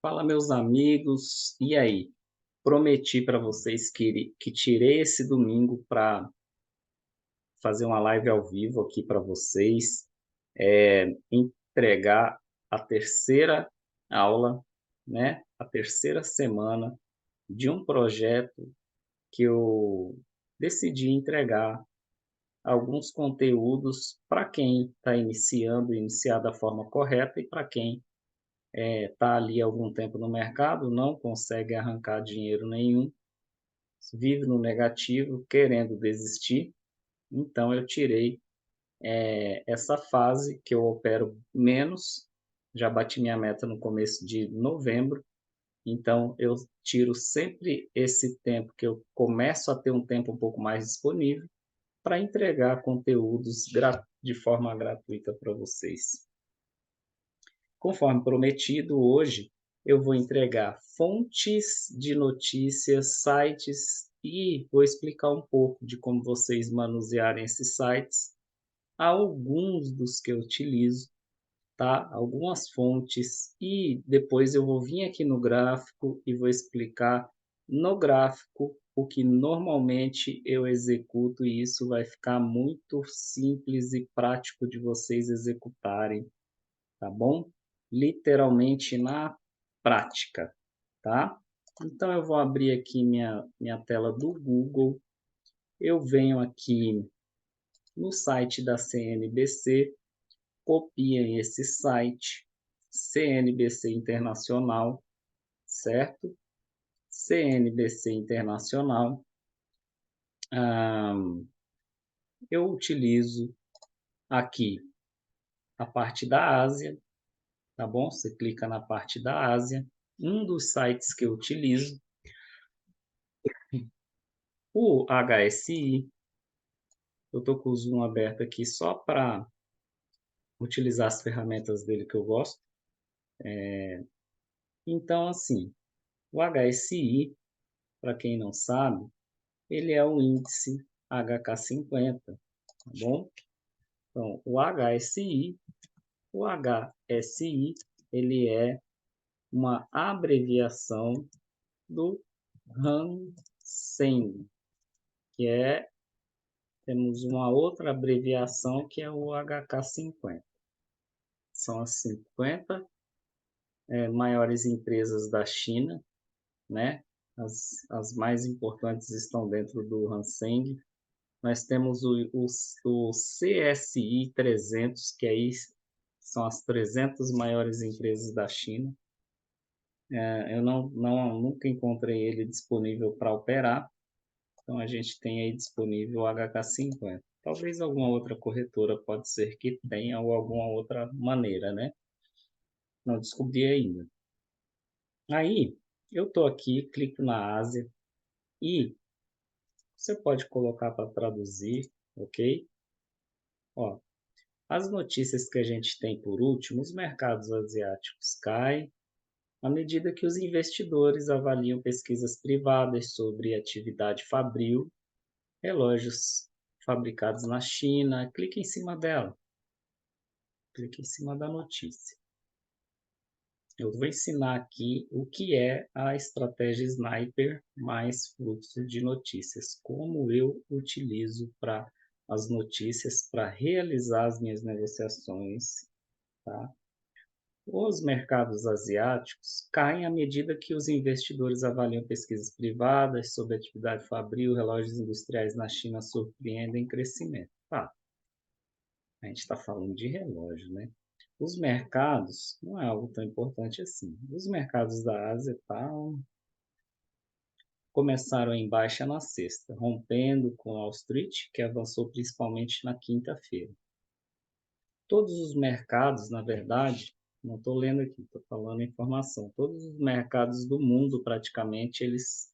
Fala, meus amigos, e aí? Prometi para vocês que tirei esse domingo para fazer uma live ao vivo aqui para vocês, entregar a terceira aula, né? A terceira semana de um projeto que eu decidi entregar alguns conteúdos para quem está iniciar da forma correta e para quem está ali há algum tempo no mercado, não consegue arrancar dinheiro nenhum, vive no negativo, querendo desistir. Então, eu tirei essa fase que eu opero menos, já bati minha meta no começo de novembro, então eu tiro sempre esse tempo que eu começo a ter um tempo um pouco mais disponível para entregar conteúdos de forma gratuita para vocês. Conforme prometido, hoje eu vou entregar fontes de notícias, sites e vou explicar um pouco de como vocês manusearem esses sites, alguns dos que eu utilizo, tá? Algumas fontes e depois eu vou vir aqui no gráfico e vou explicar no gráfico o que normalmente eu executo e isso vai ficar muito simples e prático de vocês executarem, tá bom? Literalmente na prática, tá? Então eu vou abrir aqui minha tela do Google, eu venho aqui no site da CNBC, copiem esse site, CNBC Internacional, certo? CNBC Internacional, eu utilizo aqui a parte da Ásia, tá bom? Você clica na parte da Ásia, um dos sites que eu utilizo, o HSI, eu estou com o Zoom aberto aqui só para utilizar as ferramentas dele que eu gosto. Então, assim, o HSI, para quem não sabe, ele é o índice HK50, tá bom? Então, o HSI, ele é uma abreviação do Hang Seng, que é, temos uma outra abreviação que é o HK50. São as 50 maiores empresas da China, né? As mais importantes estão dentro do Hang Seng. Nós temos o CSI 300, que aí são as 300 maiores empresas da China. Eu nunca encontrei ele disponível para operar, então a gente tem aí disponível o HK50. Talvez alguma outra corretora pode ser que tenha ou alguma outra maneira, né? Não descobri ainda. Aí, eu estou aqui, clico na Ásia e você pode colocar para traduzir, ok? Ó, as notícias que a gente tem por último, os mercados asiáticos caem à medida que os investidores avaliam pesquisas privadas sobre atividade fabril, relógios fabricados na China. Clique em cima dela, clique em cima da notícia. Eu vou ensinar aqui o que é a estratégia Sniper mais fluxo de notícias, como eu utilizo para as notícias para realizar as minhas negociações, tá? Os mercados asiáticos caem à medida que os investidores avaliam pesquisas privadas sobre atividade fabril, relógios industriais na China surpreendem crescimento. Tá, a gente está falando de relógio, né? Os mercados não é algo tão importante assim. Os mercados da Ásia começaram em baixa na sexta, rompendo com Wall Street, que avançou principalmente na quinta-feira. Todos os mercados, na verdade, não estou lendo aqui, estou falando informação. Todos os mercados do mundo, praticamente, eles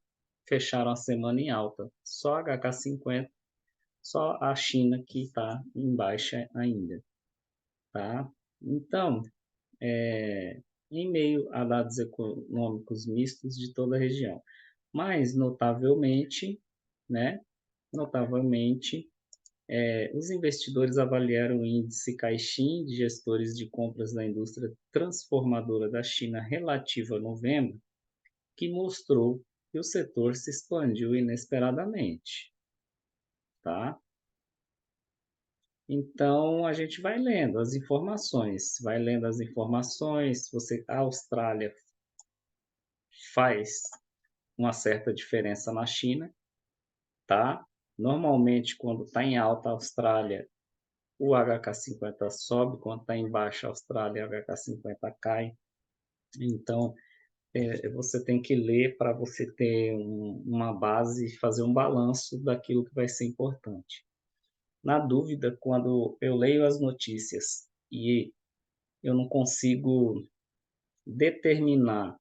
fecharam a semana em alta. Só a HK50, só a China que está em baixa ainda, tá? Então, em meio a dados econômicos mistos de toda a região. Mas, notavelmente, né? Notavelmente, Os investidores avaliaram o índice Caixin de gestores de compras da indústria transformadora da China relativo a novembro, que mostrou que o setor se expandiu inesperadamente, tá? Então, a gente vai lendo as informações, a Austrália faz uma certa diferença na China, tá? Normalmente, quando está em alta a Austrália, o HK50 sobe, quando está em baixa a Austrália, o HK50 cai. Então, você tem que ler para você ter uma base e fazer um balanço daquilo que vai ser importante. Na dúvida, quando eu leio as notícias e eu não consigo determinar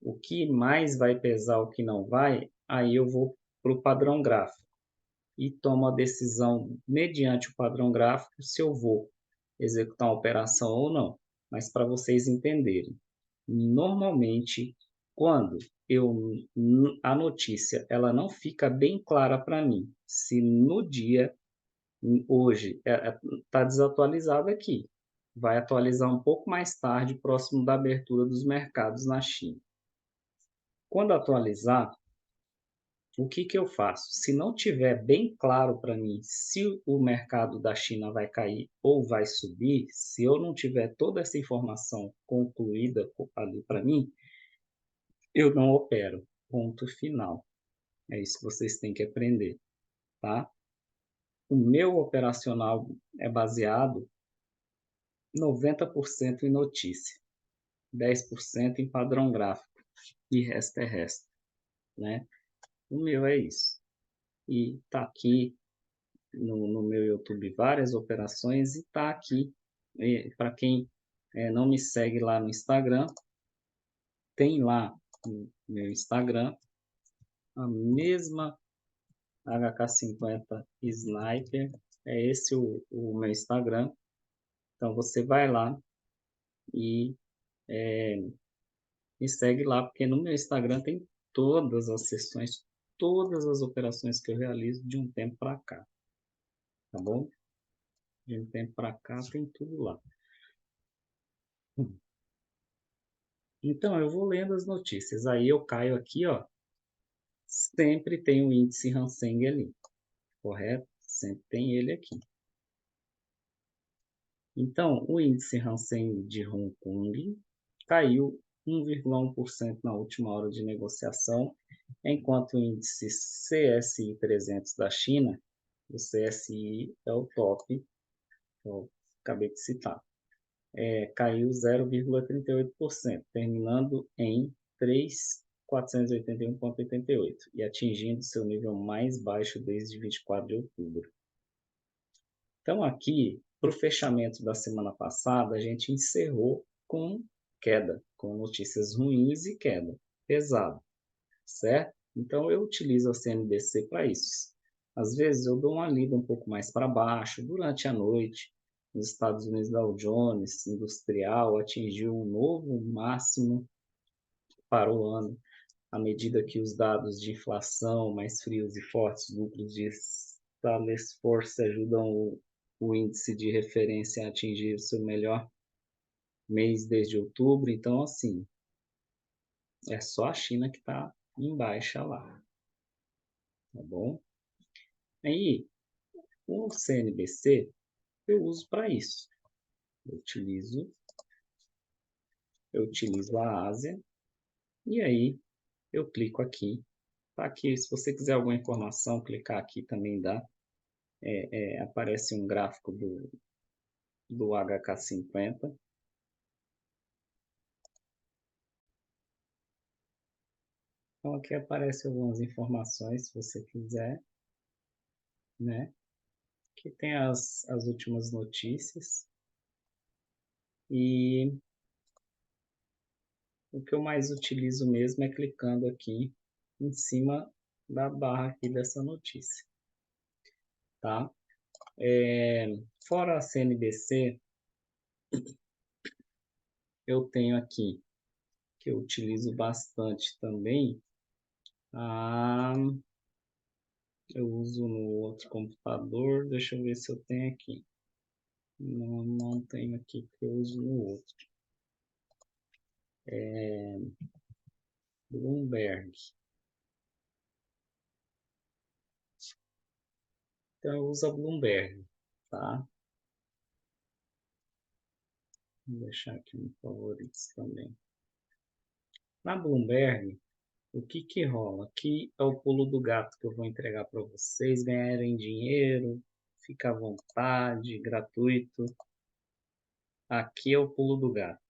o que mais vai pesar, o que não vai, aí eu vou para o padrão gráfico e tomo a decisão mediante o padrão gráfico se eu vou executar uma operação ou não. Mas para vocês entenderem, normalmente quando a notícia ela não fica bem clara para mim, se no dia hoje está desatualizado aqui, vai atualizar um pouco mais tarde, próximo da abertura dos mercados na China. Quando atualizar, o que que eu faço? Se não tiver bem claro para mim se o mercado da China vai cair ou vai subir, se eu não tiver toda essa informação concluída ali para mim, eu não opero. Ponto final. É isso que vocês têm que aprender, tá? O meu operacional é baseado 90% em notícia, 10% em padrão gráfico e resto, né? O meu é isso. E tá aqui no meu YouTube várias operações e tá aqui. Para quem não me segue lá no Instagram, tem lá no meu Instagram a mesma HK50 Sniper. É esse o meu Instagram. Então você vai lá e me segue lá, porque no meu Instagram tem todas as sessões, todas as operações que eu realizo de um tempo para cá, tá bom? De um tempo para cá tem tudo lá. Então, eu vou lendo as notícias. Aí eu caio aqui, ó. Sempre tem o índice Hang Seng ali, correto? Sempre tem ele aqui. Então, o índice Hang Seng de Hong Kong caiu 1,1% na última hora de negociação, enquanto o índice CSI 300 da China, o CSI é o top, que eu acabei de citar, caiu 0,38%, terminando em 3.481,88 e atingindo seu nível mais baixo desde 24 de outubro. Então, aqui, para o fechamento da semana passada, a gente encerrou com queda, com notícias ruins e queda pesada, certo? Então, eu utilizo a CNBC para isso. Às vezes, eu dou uma lida um pouco mais para baixo durante a noite. Nos Estados Unidos, Dow Jones Industrial atingiu um novo máximo para o ano, à medida que os dados de inflação mais frios e fortes lucros de Salesforce ajudam o índice de referência a atingir o seu melhor mês desde outubro. Então, assim, é só a China que está em baixa lá, tá bom? Aí, o CNBC eu uso para isso. Eu utilizo a Ásia e aí eu clico aqui. Tá aqui, se você quiser alguma informação, clicar aqui também dá. Aparece um gráfico do HK50. Então aqui aparece algumas informações, se você quiser, né? Aqui tem as últimas notícias. E o que eu mais utilizo mesmo é clicando aqui em cima da barra aqui dessa notícia, tá? Fora a CNBC, eu tenho aqui, que eu utilizo bastante também, a Eu uso no outro computador. Deixa eu ver se eu tenho aqui. Não, não tenho aqui, porque eu uso no outro. Bloomberg. Então eu uso a Bloomberg, tá? Vou deixar aqui no favoritos também. Na Bloomberg, o que que rola? Aqui é o pulo do gato que eu vou entregar para vocês ganharem dinheiro, fica à vontade, gratuito. Aqui é o pulo do gato.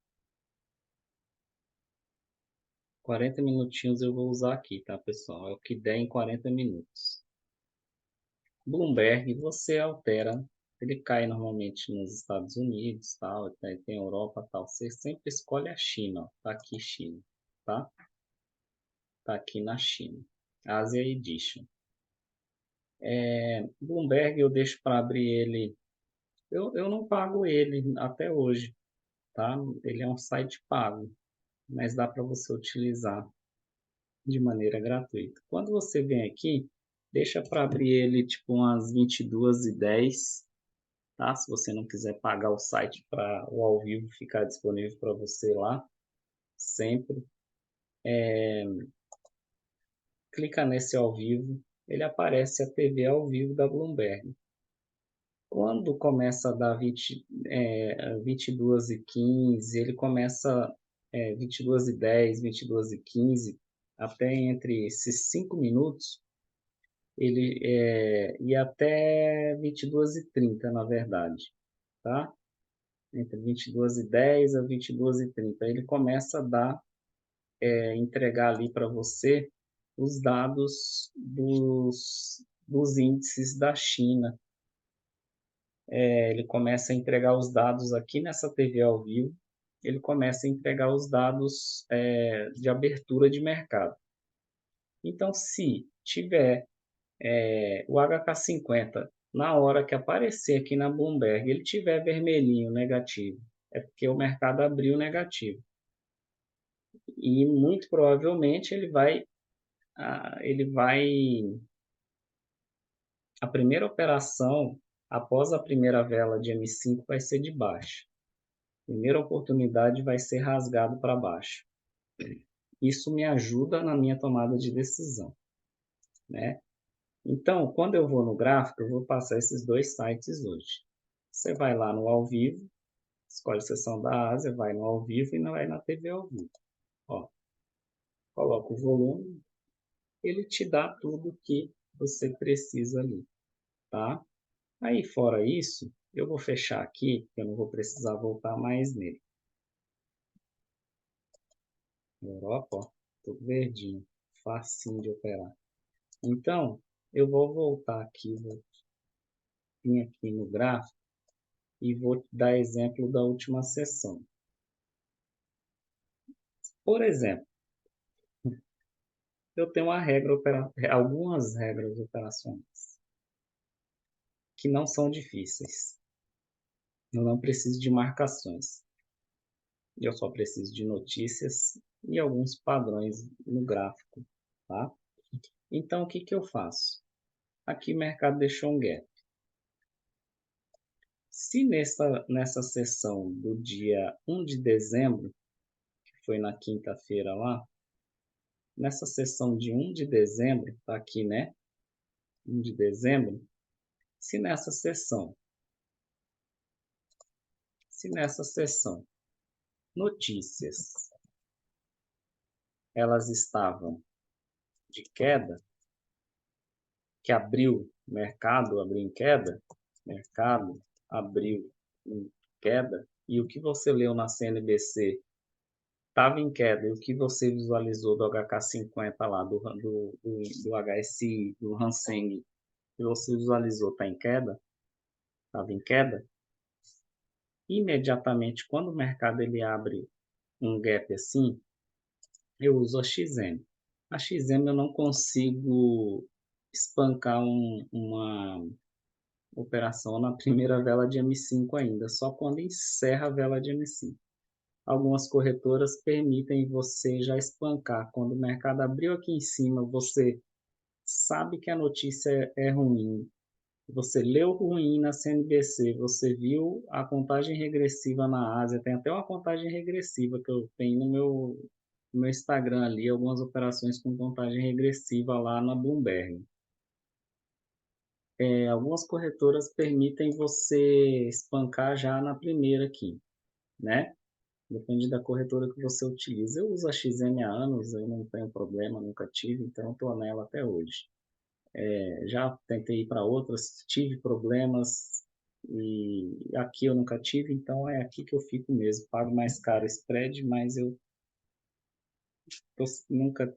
40 minutinhos eu vou usar aqui, tá, pessoal? É o que der em 40 minutos. Bloomberg, você altera, ele cai normalmente nos Estados Unidos, tal, tem Europa, tal. Você sempre escolhe a China, ó. Tá aqui China, tá? Tá aqui na China. Asia Edition. Bloomberg eu deixo para abrir ele. Eu não pago ele até hoje, tá? Ele é um site pago, mas dá para você utilizar de maneira gratuita. Quando você vem aqui, deixa para abrir ele tipo umas 22h10, tá? Se você não quiser pagar o site para o ao vivo ficar disponível para você lá, sempre. Clica nesse ao vivo, ele aparece a TV ao vivo da Bloomberg. Quando começa a dar 22h15, ele começa 22h10, 22h15, até entre esses 5 minutos, e até 22h30, na verdade, tá? Entre 22h10 a 22h30. Ele começa a entregar ali para você os dados dos índices da China. Ele começa a entregar os dados aqui nessa TV ao vivo, ele começa a entregar os dados de abertura de mercado. Então, se tiver o HK50 na hora que aparecer aqui na Bloomberg, ele tiver vermelhinho, negativo, é porque o mercado abriu negativo. E muito provavelmente a primeira operação após a primeira vela de M5 vai ser de baixa. Primeira oportunidade vai ser rasgado para baixo. Isso me ajuda na minha tomada de decisão, né? Então, quando eu vou no gráfico, eu vou passar esses dois sites hoje. Você vai lá no ao vivo, escolhe a seção da Ásia, vai no ao vivo e vai na TV ao vivo. Ó, coloca o volume, ele te dá tudo que você precisa ali, tá? Aí, fora isso, eu vou fechar aqui, porque eu não vou precisar voltar mais nele. Europa, ó, tudo verdinho, facinho de operar. Então, eu vou voltar aqui, vou vir aqui no gráfico e vou dar exemplo da última sessão. Por exemplo, eu tenho algumas regras operacionais que não são difíceis. Eu não preciso de marcações. Eu só preciso de notícias e alguns padrões no gráfico, tá? Então, o que que eu faço? Aqui o mercado deixou um gap. Se nessa sessão do dia 1 de dezembro, que foi na quinta-feira lá, nessa sessão de 1 de dezembro, tá aqui, né? 1 de dezembro, se nessa sessão, notícias, elas estavam de queda, que abriu, mercado abriu em queda, mercado abriu em queda, e o que você leu na CNBC estava em queda, e o que você visualizou do HK50 lá, do HSI, do Hang Seng, que você visualizou está em queda, estava em queda, imediatamente quando o mercado ele abre um gap assim, eu uso a XM. A XM eu não consigo espancar uma operação na primeira vela de M5 ainda, só quando encerra a vela de M5. Algumas corretoras permitem você já espancar. Quando o mercado abriu aqui em cima, você sabe que a notícia é ruim, você leu ruim na CNBC, você viu a contagem regressiva na Ásia, tem até uma contagem regressiva que eu tenho no meu Instagram ali, algumas operações com contagem regressiva lá na Bloomberg. Algumas corretoras permitem você espancar já na primeira aqui, né? Depende da corretora que você utiliza. Eu uso a XM há anos, eu não tenho problema, nunca tive, então estou nela até hoje. Já tentei ir para outras, tive problemas e aqui eu nunca tive, então é aqui que eu fico mesmo. Pago mais caro o spread, mas eu nunca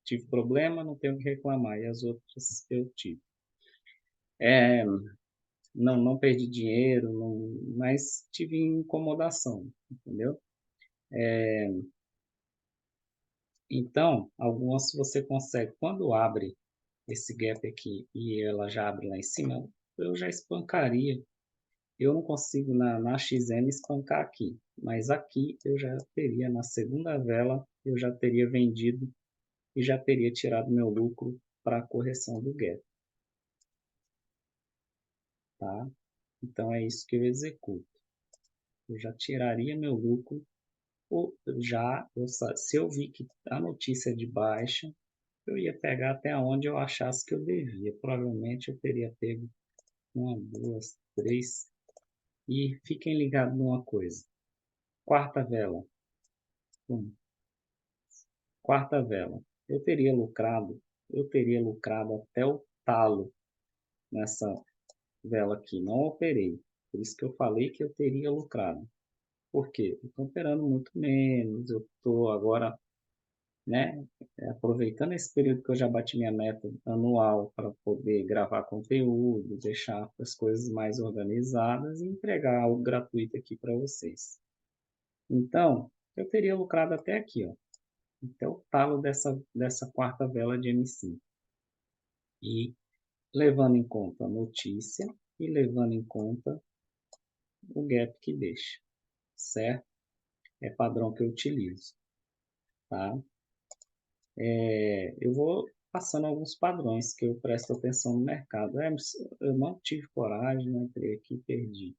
tive problema, não tenho o que reclamar. E as outras eu tive. É, não perdi dinheiro, mas tive incomodação, entendeu? Então, algumas você consegue, quando abre esse gap aqui e ela já abre lá em cima, eu já espancaria. Eu não consigo na XM espancar aqui, mas aqui eu já teria, na segunda vela, eu já teria vendido e já teria tirado meu lucro para a correção do gap, tá? Então é isso que eu executo. Eu já tiraria meu lucro, ou se eu vi que a notícia é de baixa, eu ia pegar até onde eu achasse que eu devia. Provavelmente eu teria pego uma, duas, três. E fiquem ligados numa coisa. Quarta vela. Pum. Quarta vela. Eu teria lucrado até o talo nessa vela aqui. Não operei. Por isso que eu falei que eu teria lucrado. Por quê? Eu estou operando muito menos. Eu estou agora, né, aproveitando esse período que eu já bati minha meta anual para poder gravar conteúdo, deixar as coisas mais organizadas e entregar algo gratuito aqui para vocês. Então, eu teria lucrado até aqui, ó, até o talo dessa quarta vela de M5. E levando em conta a notícia e levando em conta o gap que deixa, certo? É padrão que eu utilizo, tá? Eu vou passando alguns padrões que eu presto atenção no mercado. Eu não tive coragem, né? Entrei aqui e perdi.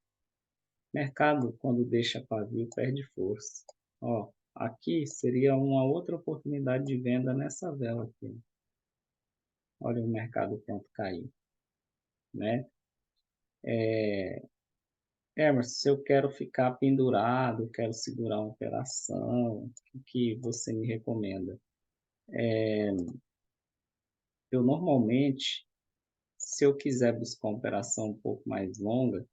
Mercado, quando deixa pavio, perde força. Ó, aqui seria uma outra oportunidade de venda nessa vela aqui. Olha o mercado pronto cair, né? Mas se eu quero ficar pendurado, quero segurar uma operação, o que você me recomenda? Eu normalmente, se eu quiser buscar uma operação um pouco mais longa,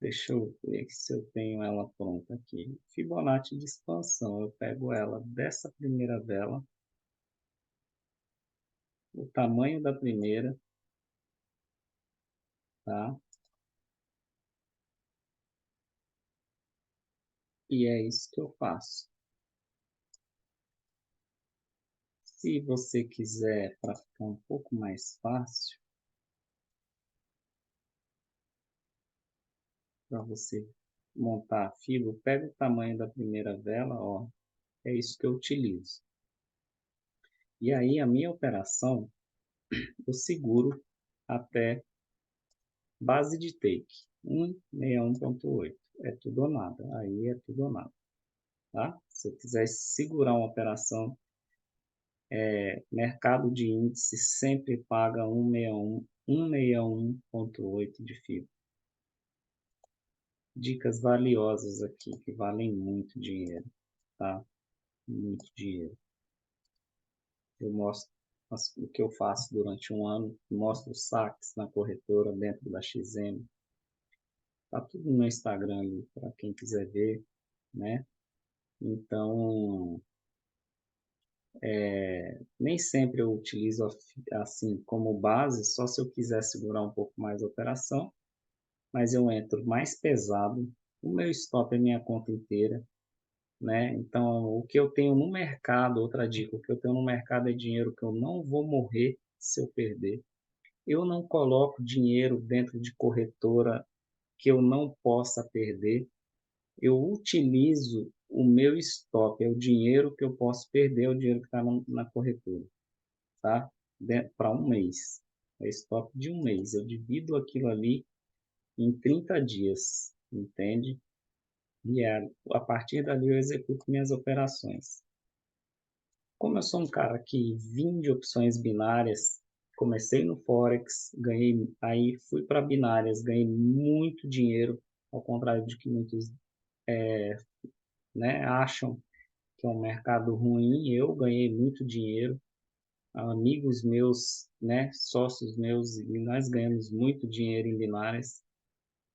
deixa eu ver se eu tenho ela pronta aqui. Fibonacci de expansão, eu pego ela dessa primeira vela, o tamanho da primeira, tá? E é isso que eu faço. Se você quiser, para ficar um pouco mais fácil, para você montar a fila, pega o tamanho da primeira vela, ó, é isso que eu utilizo. E aí a minha operação, eu seguro até base de take, 161.8. É tudo ou nada, aí é tudo ou nada, tá? Se eu quiser segurar uma operação, mercado de índice sempre paga 161.8 de fibra. Dicas valiosas aqui, que valem muito dinheiro, tá? Muito dinheiro. Eu mostro o que eu faço durante um ano, mostro os saques na corretora dentro da XM. Tá tudo no meu Instagram ali, para quem quiser ver, né? Então, nem sempre eu utilizo assim como base, só se eu quiser segurar um pouco mais a operação, mas eu entro mais pesado. O meu stop é minha conta inteira, né? Então, o que eu tenho no mercado, outra dica, o que eu tenho no mercado é dinheiro que eu não vou morrer se eu perder. Eu não coloco dinheiro dentro de corretora que eu não possa perder. Eu utilizo o meu stop, é o dinheiro que eu posso perder, é o dinheiro que está na corretora, tá? para um mês. É stop de um mês. Eu divido aquilo ali em 30 dias, entende? E a partir dali eu executo minhas operações. Como eu sou um cara que vim de opções binárias, comecei no Forex, ganhei, aí fui para binárias, ganhei muito dinheiro, ao contrário de que muitos, né, acham que é um mercado ruim, eu ganhei muito dinheiro, amigos meus, né, sócios meus, e nós ganhamos muito dinheiro em binárias.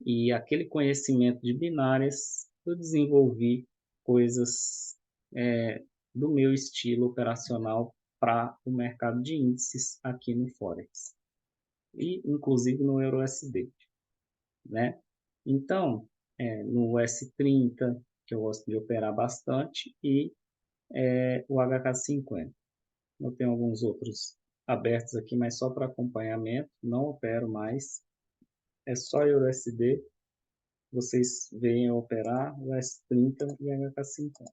E aquele conhecimento de binárias, eu desenvolvi coisas do meu estilo operacional para o mercado de índices aqui no Forex. E, inclusive, no EURUSD, né? Então, no S30, que eu gosto de operar bastante, e o HK50. Eu tenho alguns outros abertos aqui, mas só para acompanhamento, não opero mais. É só EURUSD, vocês veem eu operar o S30 e HK50.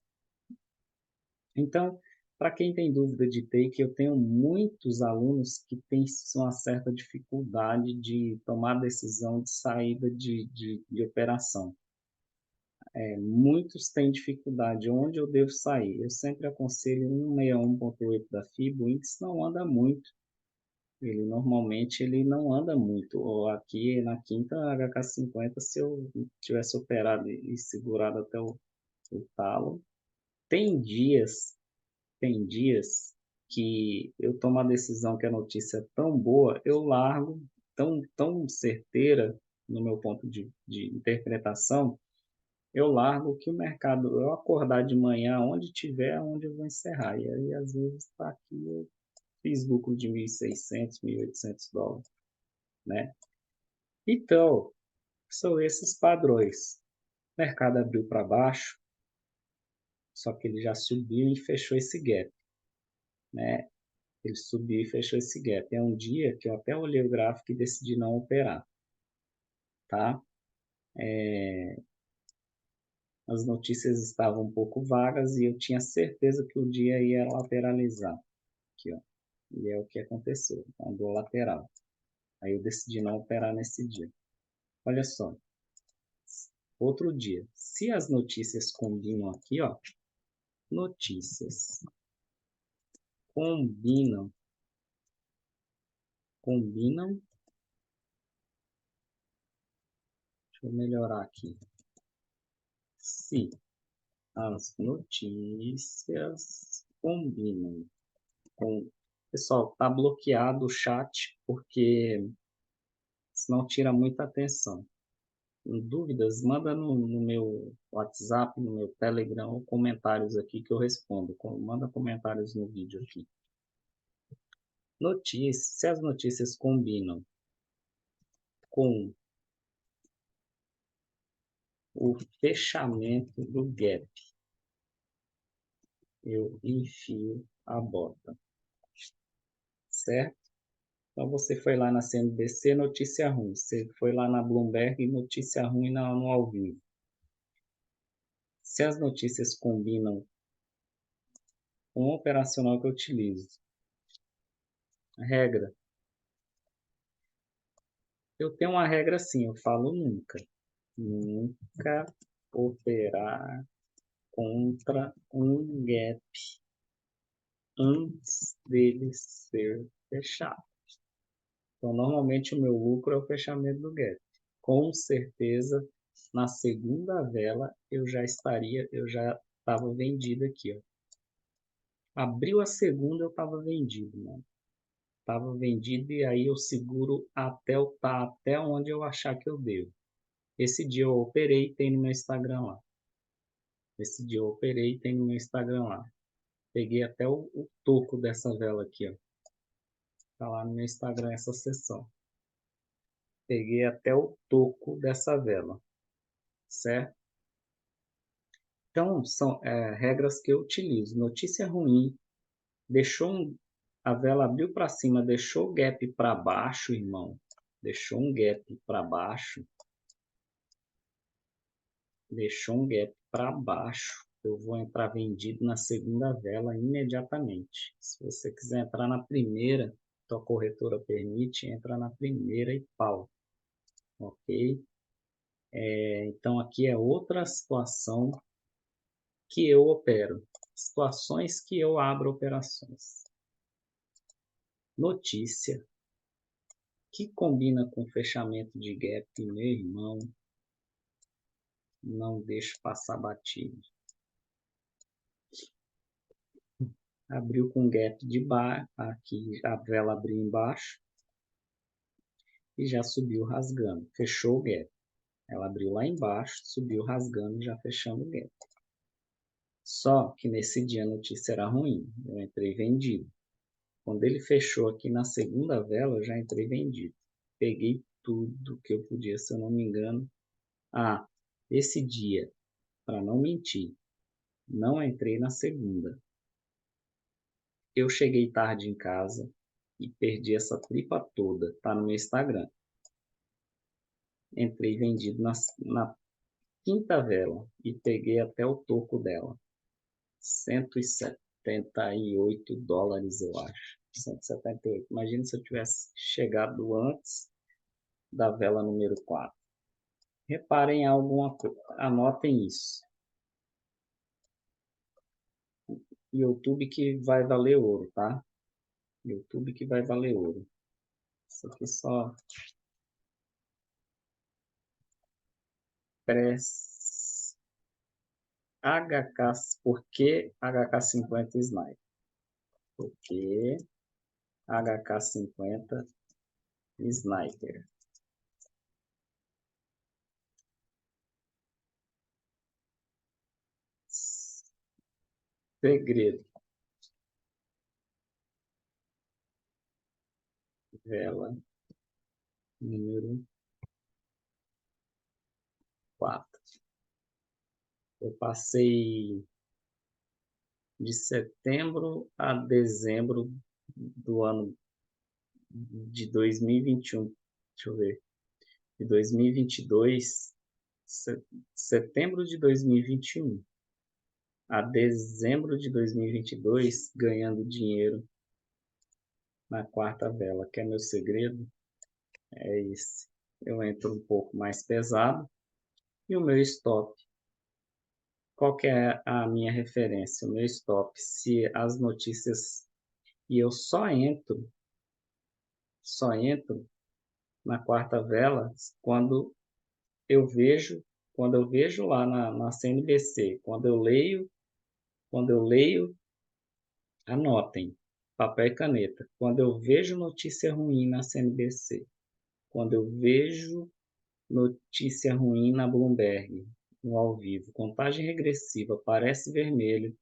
Então, para quem tem dúvida de take, eu tenho muitos alunos que têm uma certa dificuldade de tomar decisão de saída de operação. Muitos têm dificuldade, onde eu devo sair? Eu sempre aconselho 161,8 da FIBO, o índice não anda muito, ele normalmente ele não anda muito. Ou aqui na quinta HK50, se eu tivesse operado e segurado até o talo, tem dias, tem dias que eu tomo a decisão que a notícia é tão boa, eu largo tão certeira no meu ponto de interpretação, eu largo que o mercado, eu acordar de manhã, onde tiver, onde eu vou encerrar. E aí, às vezes, está aqui, eu fiz lucro de 1.600, US$ 1.800, né? Então, são esses padrões. O mercado abriu para baixo, só que ele já subiu e fechou esse gap, né? Ele subiu e fechou esse gap. É um dia que eu até olhei o gráfico e decidi não operar, tá? As notícias estavam um pouco vagas e eu tinha certeza que o dia ia lateralizar. Aqui, ó. E é o que aconteceu. Andou lateral. Aí eu decidi não operar nesse dia. Olha só. Outro dia. Se as notícias combinam aqui, ó. Notícias combinam. Combinam. Deixa eu melhorar aqui. Se as notícias combinam com... Pessoal, tá bloqueado o chat porque senão tira muita atenção. Em dúvidas, manda no meu WhatsApp, no meu Telegram, ou comentários aqui que eu respondo. Manda comentários no vídeo aqui. Notícias, se as notícias combinam com o fechamento do gap, eu enfio a bota, certo? Então você foi lá na CNBC, notícia ruim. Você foi lá na Bloomberg, notícia ruim no ao vivo. Se as notícias combinam com o operacional que eu utilizo, a regra, eu tenho uma regra assim, eu falo nunca. Nunca operar contra um gap antes dele ser fechado. Então, normalmente o meu lucro é o fechamento do gap. Com certeza, na segunda vela eu já estava vendido aqui, ó. Abriu a segunda, eu estava vendido, mano. Estava vendido e aí eu seguro até onde eu achar que eu devo. Esse dia eu operei, tem no meu Instagram lá. Esse dia eu operei, tem no meu Instagram lá. Peguei até o toco dessa vela aqui, ó. Tá lá no meu Instagram essa sessão. Peguei até o toco dessa vela, certo? Então, são regras que eu utilizo. Notícia ruim, a vela abriu para cima, deixou o gap para baixo, irmão. Deixou um gap para baixo. Deixou um gap para baixo. Eu vou entrar vendido na segunda vela imediatamente. Se você quiser entrar na primeira, tua corretora permite, entra na primeira e pau, ok? Então aqui é outra situação que eu opero, situações que eu abro operações. Notícia que combina com fechamento de gap, meu irmão, não deixo passar batido. Abriu com gap de baixo, aqui a vela abriu embaixo e já subiu rasgando, fechou o gap. Ela abriu lá embaixo, subiu rasgando, já fechando o gap. Só que nesse dia a notícia era ruim, eu entrei vendido. Quando ele fechou aqui na segunda vela, eu já entrei vendido. Peguei tudo que eu podia, se eu não me engano. Esse dia, para não mentir, não entrei na segunda. Eu cheguei tarde em casa e perdi essa tripa toda. Tá no meu Instagram. Entrei vendido na quinta vela e peguei até o toco dela. 178 dólares, eu acho. 178. Imagina se eu tivesse chegado antes da vela número 4. Reparem em alguma coisa. Anotem isso. YouTube que vai valer ouro, tá? YouTube que vai valer ouro. Isso aqui só HK, por que HK50 Sniper? Porque HK50 Sniper. Segredo. Vela número 4. Eu passei de setembro a dezembro do ano de 2021. Deixa eu ver. De 2022, setembro de 2021 a dezembro de 2022, ganhando dinheiro na quarta vela. Quer meu segredo? É esse. Eu entro um pouco mais pesado e o meu stop. Qual que é a minha referência? O meu stop, se as notícias, e eu só entro na quarta vela quando eu vejo lá na CNBC, quando eu leio, anotem, papel e caneta. Quando eu vejo notícia ruim na CNBC, quando eu vejo notícia ruim na Bloomberg, no ao vivo, contagem regressiva, aparece vermelho,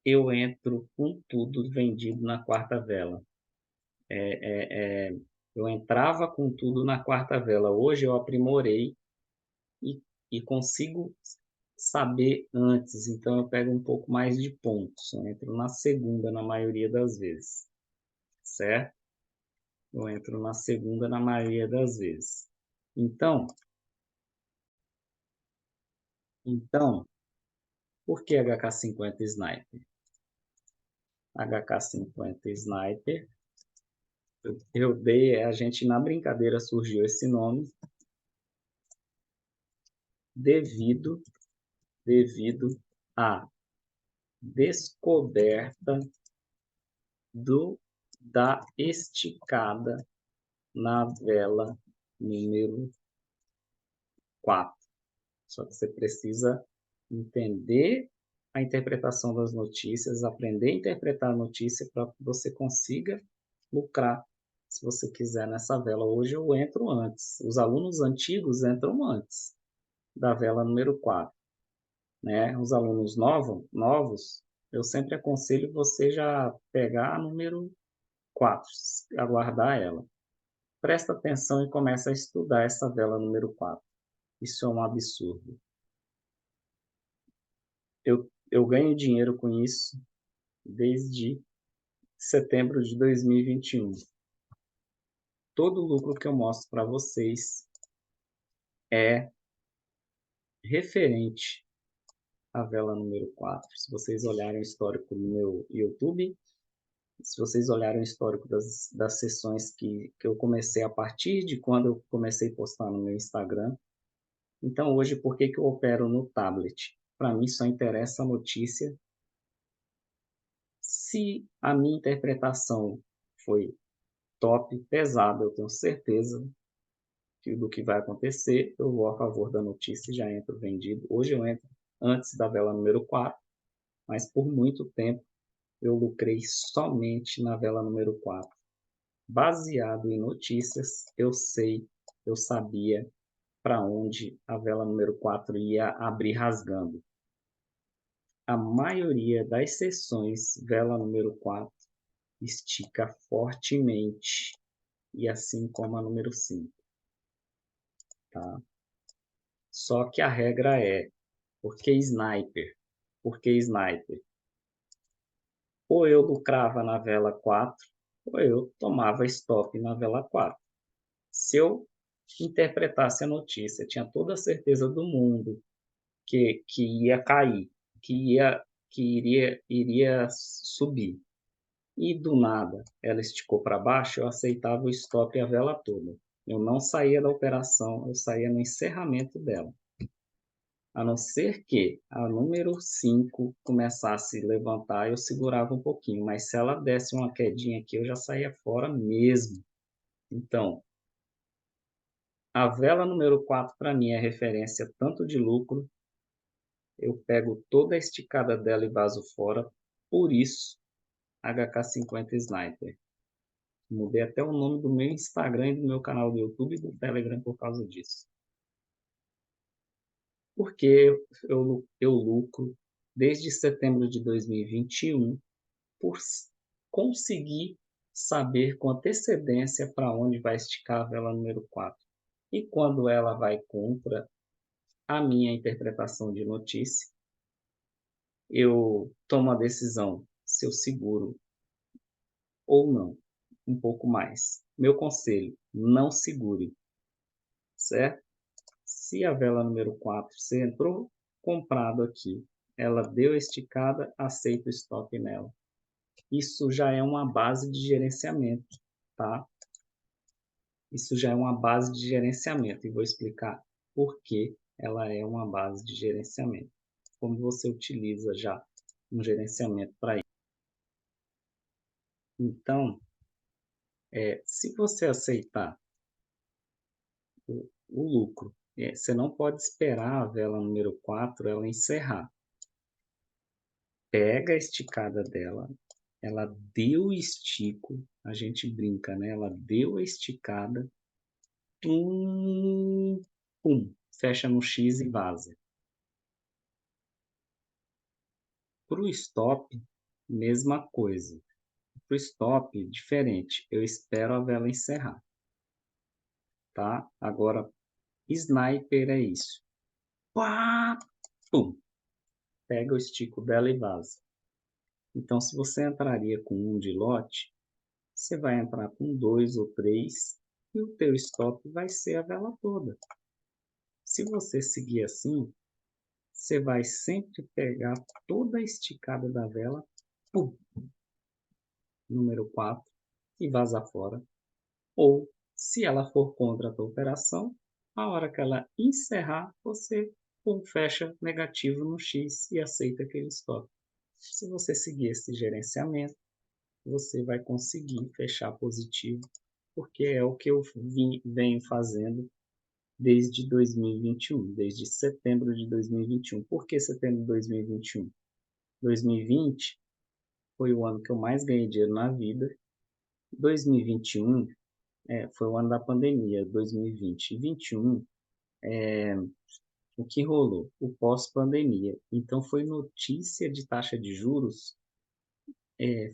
eu entro com tudo vendido na quarta vela. Eu entrava com tudo na quarta vela. Hoje eu aprimorei e consigo saber antes. Então eu pego um pouco mais de pontos. Eu entro na segunda na maioria das vezes, certo? Eu entro na segunda na maioria das vezes. Então, por que HK50 Sniper? HK50 Sniper, a gente na brincadeira surgiu esse nome devido à descoberta da esticada na vela número 4. Só que você precisa entender a interpretação das notícias, aprender a interpretar a notícia para que você consiga lucrar, se você quiser, nessa vela. Hoje eu entro antes. Os alunos antigos entram antes da vela número 4. Né? Os alunos novos, eu sempre aconselho você já pegar a número 4, aguardar ela. Presta atenção e começa a estudar essa vela número 4. Isso é um absurdo. Eu ganho dinheiro com isso desde setembro de 2021. Todo o lucro que eu mostro para vocês é referente à vela número 4. Se vocês olharem o histórico no meu YouTube, Se vocês olharem o histórico das sessões que eu comecei a partir de quando eu comecei a postar no meu Instagram. Então, hoje, por que eu opero no tablet? Para mim, só interessa a notícia. Se a minha interpretação foi top, pesada, eu tenho certeza do que vai acontecer, eu vou a favor da notícia e já entro vendido. Hoje eu entro antes da vela número 4, mas por muito tempo eu lucrei somente na vela número 4. Baseado em notícias, eu sabia para onde a vela número 4 ia abrir rasgando. A maioria das sessões, vela número 4 estica fortemente, e assim como a número 5. Tá? Só que a regra é, por que sniper? Por que sniper? Ou eu lucrava na vela 4, ou eu tomava stop na vela 4. Se eu interpretasse a notícia, tinha toda a certeza do mundo que ia cair, que iria subir. E do nada ela esticou para baixo, eu aceitava o stop a vela toda. Eu não saía da operação, eu saía no encerramento dela. A não ser que a número 5 começasse a levantar, eu segurava um pouquinho, mas se ela desse uma quedinha aqui, eu já saía fora mesmo. Então, a vela número 4 para mim é referência tanto de lucro, eu pego toda a esticada dela e vazo fora, por isso HK50 Sniper. Mudei até o nome do meu Instagram e do meu canal do YouTube e do Telegram por causa disso. Porque eu lucro desde setembro de 2021 por conseguir saber com antecedência para onde vai esticar a vela número 4. E quando ela vai contra a minha interpretação de notícia, eu tomo a decisão se eu seguro ou não, um pouco mais. Meu conselho, não segure, certo? Se a vela número 4, você entrou comprado aqui, ela deu esticada, aceita o stop nela. Isso já é uma base de gerenciamento, tá? Isso já é uma base de gerenciamento e vou explicar por que ela é uma base de gerenciamento. Como você utiliza já um gerenciamento para isso. Então, se você aceitar o lucro, você não pode esperar a vela número 4 ela encerrar. Pega a esticada dela, ela deu o estico, a gente brinca, né? Ela deu a esticada, pum, pum, fecha no X e vaza. Para o stop, mesma coisa. Para o stop, diferente. Eu espero a vela encerrar, tá? Agora, sniper é isso. Pá, pum, pega o estico dela e vaza. Então, se você entraria com um de lote, você vai entrar com 2 ou 3 e o teu stop vai ser a vela toda. Se você seguir assim, você vai sempre pegar toda a esticada da vela, pum, número 4, e vazar fora. Ou, se ela for contra a tua operação, a hora que ela encerrar, você fecha negativo no X e aceita aquele stop. Se você seguir esse gerenciamento, você vai conseguir fechar positivo, porque é o que eu venho fazendo desde 2021, desde setembro de 2021. Por que setembro de 2021? 2020 foi o ano que eu mais ganhei dinheiro na vida. 2021 foi o ano da pandemia, 2020. E 2021, o que rolou? O pós-pandemia. Então, foi notícia de taxa de juros,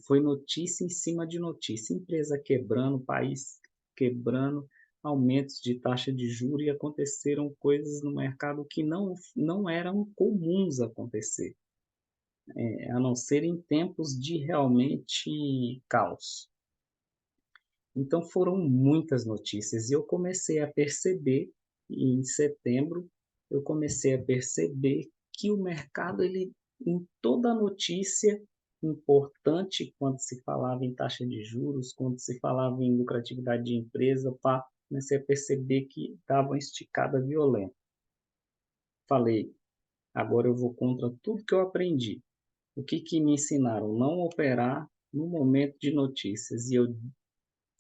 foi notícia em cima de notícia. Empresa quebrando, país quebrando, aumentos de taxa de juros e aconteceram coisas no mercado que não eram comuns acontecer, a não ser em tempos de realmente caos. Então foram muitas notícias e eu comecei a perceber, em setembro, eu comecei a perceber que o mercado, ele, em toda notícia, importante quando se falava em taxa de juros, quando se falava em lucratividade de empresa, pá, comecei a perceber que dava uma esticada violenta. Falei, agora eu vou contra tudo que eu aprendi. O que que me ensinaram? Não operar no momento de notícias. E eu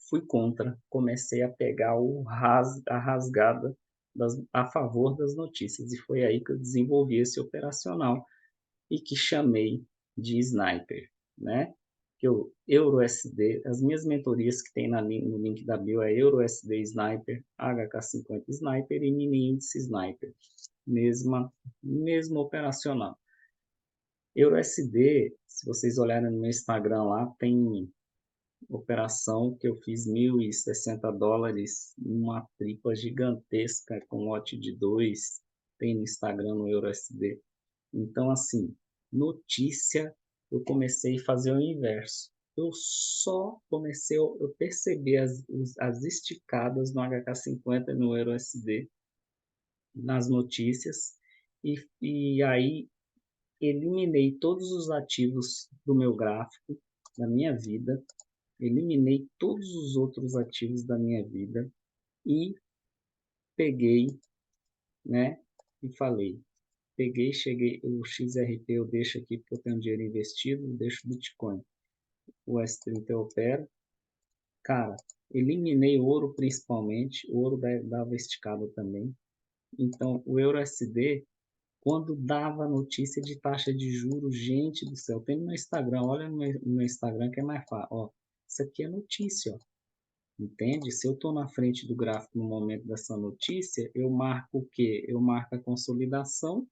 fui contra. Comecei a pegar a rasgada a favor das notícias. E foi aí que eu desenvolvi esse operacional e que chamei de Sniper, né? Que o EuroSD, as minhas mentorias que tem no link da bio é EuroSD Sniper, HK50 Sniper e Mini Índice Sniper. Mesmo operacional. EuroSD, se vocês olharem no meu Instagram lá, tem operação que eu fiz $1.060, uma tripla gigantesca com lote de 2, tem no Instagram no EuroSD. Então, assim, notícia, eu comecei a fazer o inverso. Eu só comecei a perceber as esticadas no HK50 no EuroSD, nas notícias, e aí eliminei todos os ativos do meu gráfico, da minha vida, eliminei todos os outros ativos da minha vida e peguei, né, e falei, cheguei, o XRP eu deixo aqui porque eu tenho dinheiro investido, deixo Bitcoin. O S30 eu opero. Cara, eliminei ouro principalmente, o ouro dava esticada também. Então, o EURUSD, quando dava notícia de taxa de juros, gente do céu, tem no meu Instagram, olha no meu Instagram que é mais fácil. Ó, isso aqui é notícia, ó. Entende? Se eu estou na frente do gráfico no momento dessa notícia, eu marco o quê? Eu marco a consolidação.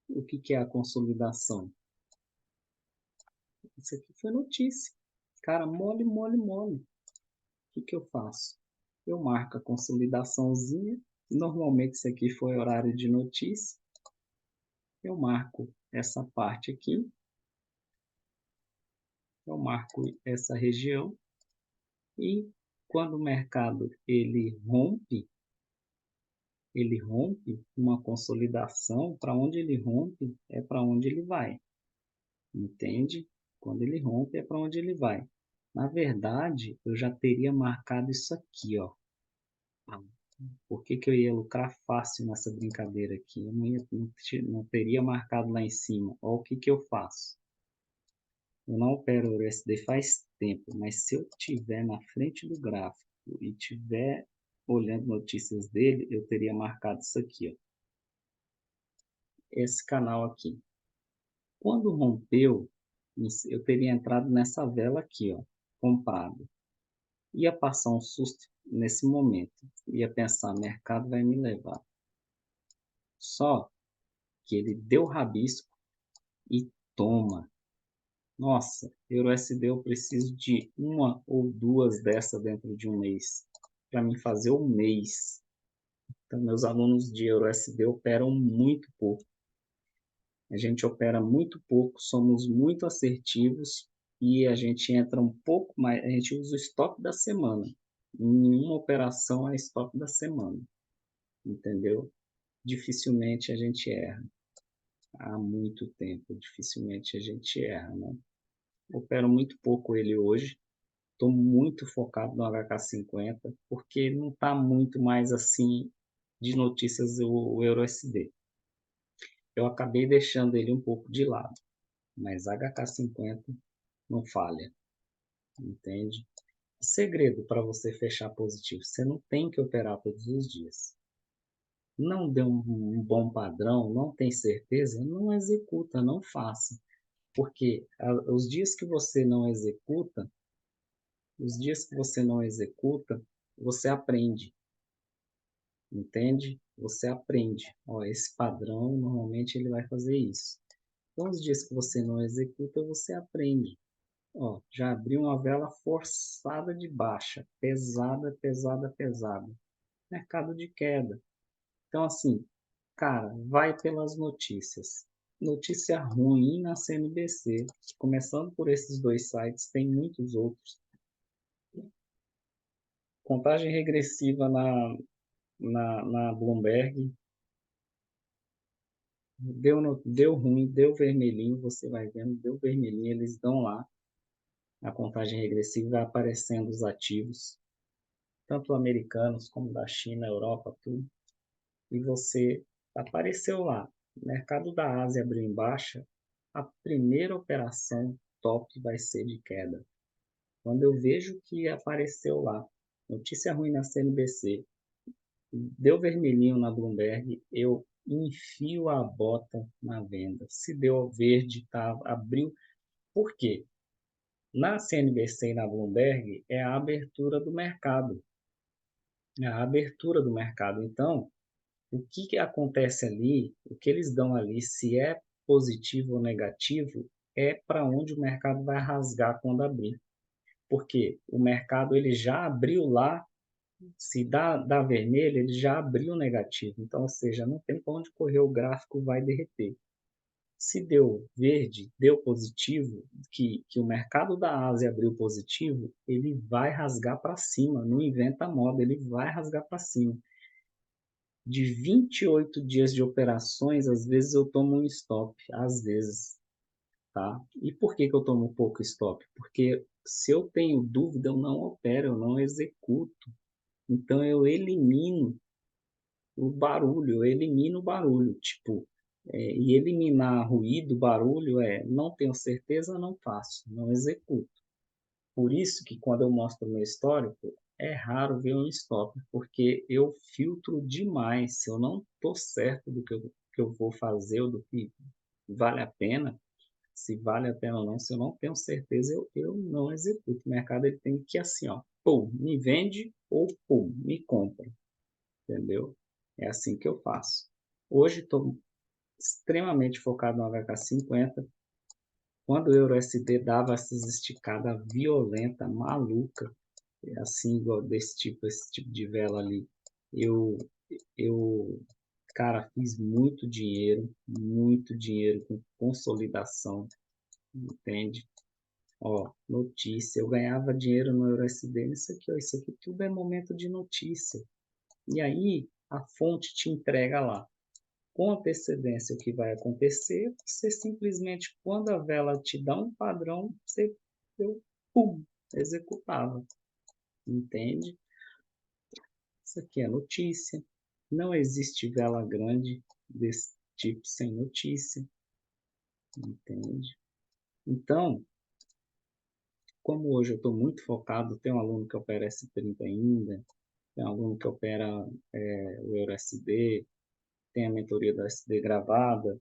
O que que é a consolidação? Isso aqui foi notícia. Cara, mole, mole, mole. O que que eu faço? Eu marco a consolidaçãozinha. Normalmente isso aqui foi horário de notícia. Eu marco essa parte aqui. Eu marco essa região. E quando o mercado ele rompe uma consolidação, para onde ele rompe é para onde ele vai. Entende? Quando ele rompe é para onde ele vai. Na verdade, eu já teria marcado isso aqui, ó. Por que que eu ia lucrar fácil nessa brincadeira aqui? Eu não teria marcado lá em cima. Olha o que que eu faço. Eu não opero o USD faz tempo, mas se eu tiver na frente do gráfico e tiver olhando notícias dele, eu teria marcado isso aqui, ó. Esse canal aqui. Quando rompeu, eu teria entrado nessa vela aqui, ó, comprado. Ia passar um susto nesse momento. Ia pensar, mercado vai me levar. Só que ele deu rabisco e toma. Nossa, EURUSD eu preciso de uma ou duas dessa dentro de um mês. Para mim fazer um mês. Então, meus alunos de EURUSD operam muito pouco. A gente opera muito pouco, somos muito assertivos e a gente entra um pouco mais, a gente usa o stop da semana. Nenhuma operação é stop da semana, entendeu? Dificilmente a gente erra. Há muito tempo, dificilmente a gente erra, né? Opero muito pouco ele hoje. Estou muito focado no HK50, porque não está muito mais assim de notícias o EURUSD. Eu acabei deixando ele um pouco de lado, mas HK50 não falha, entende? Segredo para você fechar positivo, você não tem que operar todos os dias. Não deu um bom padrão, não tem certeza, não executa, não faça. Porque os dias que você não executa, os dias que você não executa, você aprende, entende? Você aprende. Ó, esse padrão, normalmente ele vai fazer isso. Então, os dias que você não executa, você aprende. Ó, já abriu uma vela forçada de baixa, pesada, pesada, pesada. Mercado de queda. Então, assim, cara, vai pelas notícias. Notícia ruim na CNBC. Começando por esses dois sites, tem muitos outros. Contagem regressiva na Bloomberg. deu ruim, deu vermelhinho, você vai vendo, deu vermelhinho, eles dão lá a contagem regressiva, vai aparecendo os ativos, tanto americanos como da China, Europa, tudo. E você apareceu lá. O mercado da Ásia abriu em baixa, a primeira operação top vai ser de queda. Quando eu vejo que apareceu lá, notícia ruim na CNBC, deu vermelhinho na Bloomberg, eu enfio a bota na venda. Se deu verde, tá, abriu. Por quê? Na CNBC e na Bloomberg é a abertura do mercado. É a abertura do mercado. Então, o que acontece ali, o que eles dão ali, se é positivo ou negativo, é para onde o mercado vai rasgar quando abrir. Porque o mercado ele já abriu lá, se dá vermelho, ele já abriu negativo. Então, ou seja, não tem para onde correr, o gráfico vai derreter. Se deu verde, deu positivo, que o mercado da Ásia abriu positivo, ele vai rasgar para cima, não inventa moda, ele vai rasgar para cima. De 28 dias de operações, às vezes eu tomo um stop, às vezes, tá? E por que que eu tomo pouco stop? Porque se eu tenho dúvida, eu não opero, eu não executo. Então eu elimino o barulho, eu elimino o barulho, tipo, e eliminar ruído, barulho, não tenho certeza, não faço, não executo. Por isso que quando eu mostro o meu histórico, é raro ver um stop, porque eu filtro demais. Se eu não estou certo do que eu vou fazer ou do que vale a pena, se vale a pena ou não, se eu não tenho certeza, eu não executo. O mercado ele tem que assim, ó, pum, me vende ou pum, me compra, entendeu? É assim que eu faço. Hoje estou extremamente focado no HK50. Quando o EURUSD dava essas esticadas violenta, maluca, assim, igual esse tipo de vela ali, eu, eu, cara, fiz muito dinheiro com consolidação, entende? Ó, notícia, eu ganhava dinheiro no EURUSD, isso aqui, ó, isso aqui tudo é momento de notícia. E aí, a fonte te entrega lá, com antecedência, o que vai acontecer, você simplesmente, quando a vela te dá um padrão, eu, pum, executava, entende? Isso aqui é notícia. Não existe vela grande desse tipo sem notícia, entende? Então, como hoje eu estou muito focado, tem um aluno que opera S30 ainda, tem um aluno que opera o EURUSD, tem a mentoria do SD gravada.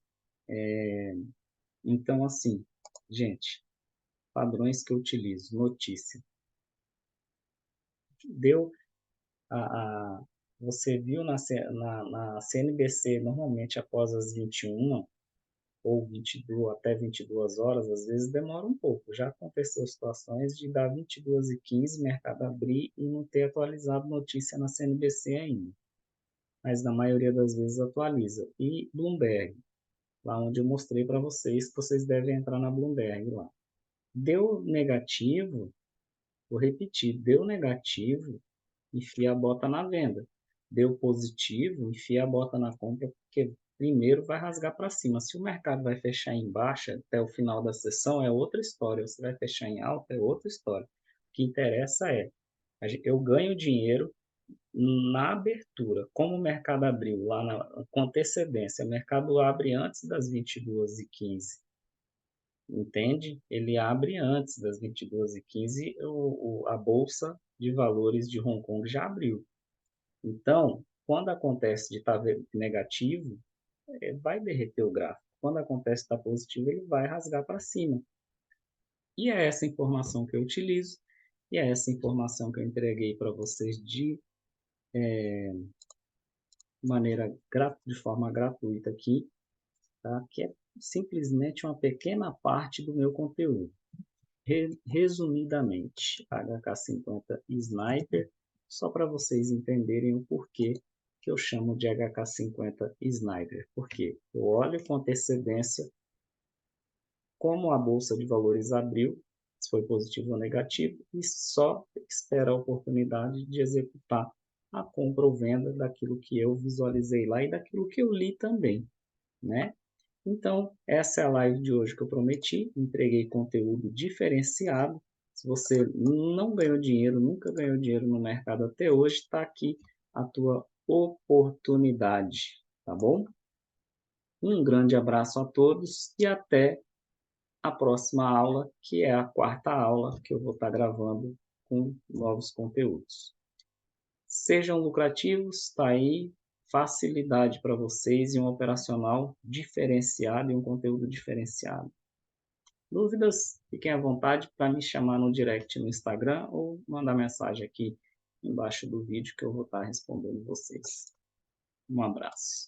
Então, assim, gente, padrões que eu utilizo, notícia. Deu a, a você viu na CNBC, normalmente após as 21 ou 22, até 22 horas, às vezes demora um pouco. Já aconteceu situações de dar 22h15, mercado abrir e não ter atualizado notícia na CNBC ainda. Mas na maioria das vezes atualiza. E Bloomberg, lá onde eu mostrei para vocês que vocês devem entrar na Bloomberg lá. Deu negativo, vou repetir, deu negativo, enfia a bota na venda. Deu positivo, enfia a bota na compra, porque primeiro vai rasgar para cima. Se o mercado vai fechar em baixa até o final da sessão, é outra história. Se vai fechar em alta, é outra história. O que interessa é, eu ganho dinheiro na abertura. Como o mercado abriu lá com antecedência, o mercado abre antes das 22h15. Entende? Ele abre antes das 22h15, a Bolsa de Valores de Hong Kong já abriu. Então, quando acontece de estar negativo, vai derreter o gráfico. Quando acontece de estar positivo, ele vai rasgar para cima. E é essa informação que eu utilizo, e é essa informação que eu entreguei para vocês de forma gratuita aqui, tá? Que é simplesmente uma pequena parte do meu conteúdo. Resumidamente, HK50 Sniper, só para vocês entenderem o porquê que eu chamo de HK50 Sniper. Porque eu olho com antecedência como a Bolsa de Valores abriu, se foi positivo ou negativo, e só espero a oportunidade de executar a compra ou venda daquilo que eu visualizei lá e daquilo que eu li também, né? Então, essa é a live de hoje que eu prometi, entreguei conteúdo diferenciado. Se você não ganhou dinheiro, nunca ganhou dinheiro no mercado até hoje, está aqui a tua oportunidade, tá bom? Um grande abraço a todos e até a próxima aula, que é a quarta aula que eu vou estar gravando com novos conteúdos. Sejam lucrativos, está aí facilidade para vocês e um operacional diferenciado e um conteúdo diferenciado. Dúvidas, fiquem à vontade para me chamar no direct no Instagram ou mandar mensagem aqui embaixo do vídeo que eu vou estar respondendo vocês. Um abraço.